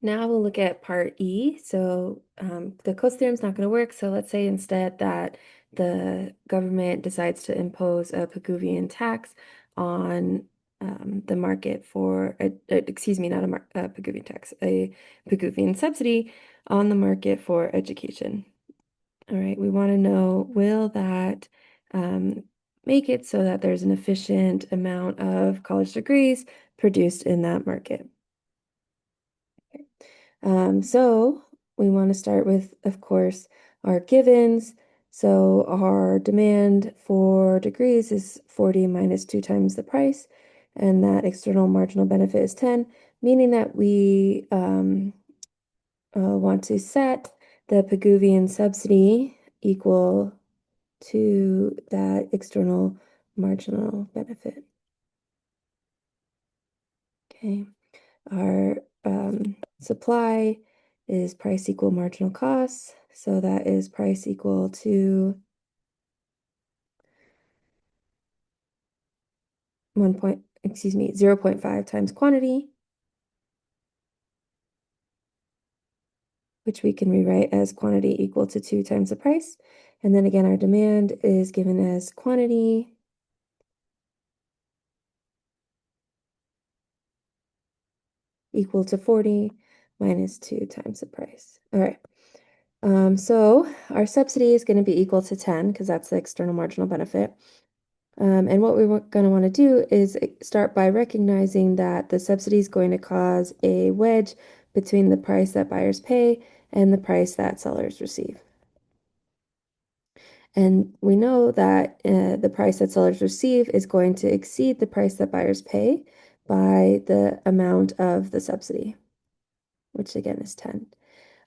Now we'll look at part E. So the Coase theorem is not going to work. So let's say instead that the government decides to impose a Pigouvian tax on the market for, excuse me, not a Pigouvian tax, a Pigouvian subsidy on the market for education. All right, we want to know, will that make it so that there's an efficient amount of college degrees produced in that market? So we want to start with, of course, our givens. So our demand for degrees is 40 minus 2 times the price, and that external marginal benefit is 10, meaning that we want to set the Pigouvian subsidy equal to that external marginal benefit. Okay. Our supply is price equal marginal cost. So that is price equal to 0.5 times quantity, which we can rewrite as quantity equal to 2 times the price. And then again, our demand is given as quantity equal to 40 minus 2 times the price. All right. So our subsidy is going to be equal to 10 because that's the external marginal benefit. And what we're going to want to do is start by recognizing that the subsidy is going to cause a wedge between the price that buyers pay and the price that sellers receive. And we know that the price that sellers receive is going to exceed the price that buyers pay by the amount of the subsidy, which again is 10.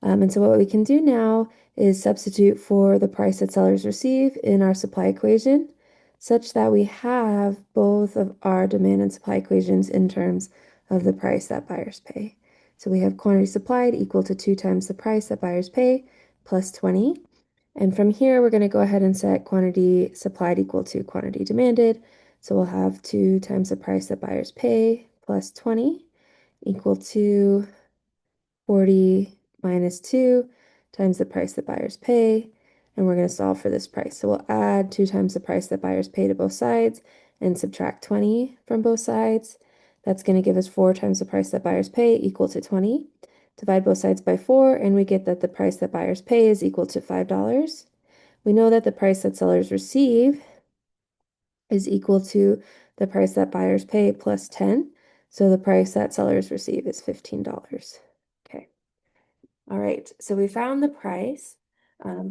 And so what we can do now is substitute for the price that sellers receive in our supply equation, such that we have both of our demand and supply equations in terms of the price that buyers pay. So we have quantity supplied equal to 2 times the price that buyers pay plus 20. And from here, we're going to go ahead and set quantity supplied equal to quantity demanded. So we'll have 2 times the price that buyers pay plus 20 equal to 40 minus 2 times the price that buyers pay, and we're going to solve for this price. So we'll add 2 times the price that buyers pay to both sides and subtract 20 from both sides. That's going to give us 4 times the price that buyers pay equal to 20. Divide both sides by 4, and we get that the price that buyers pay is equal to $5. We know that the price that sellers receive is equal to the price that buyers pay plus 10. So the price that sellers receive is $15. Okay. All right, so we found the price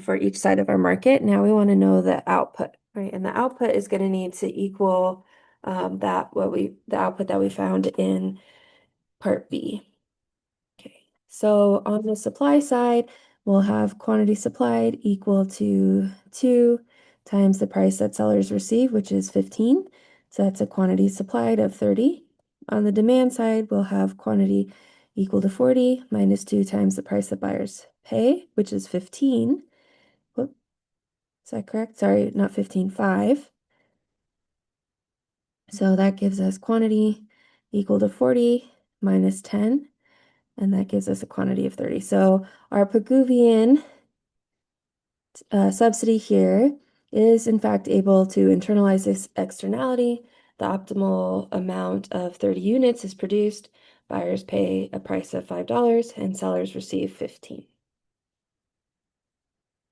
for each side of our market. Now we want to know the output, right? And the output is going to need to equal the output that we found in part B. Okay, so on the supply side, we'll have quantity supplied equal to 2 times the price that sellers receive, which is 15. So that's a quantity supplied of 30. On the demand side, we'll have quantity equal to 40 minus 2 times the price that buyers pay, which is 15. Whoop, is that correct? Sorry, not 15, 5. So that gives us quantity equal to 40 minus 10, and that gives us a quantity of 30. So our Pigouvian subsidy here is in fact able to internalize this externality. The optimal amount of 30 units is produced. Buyers pay a price of $5 and sellers receive 15.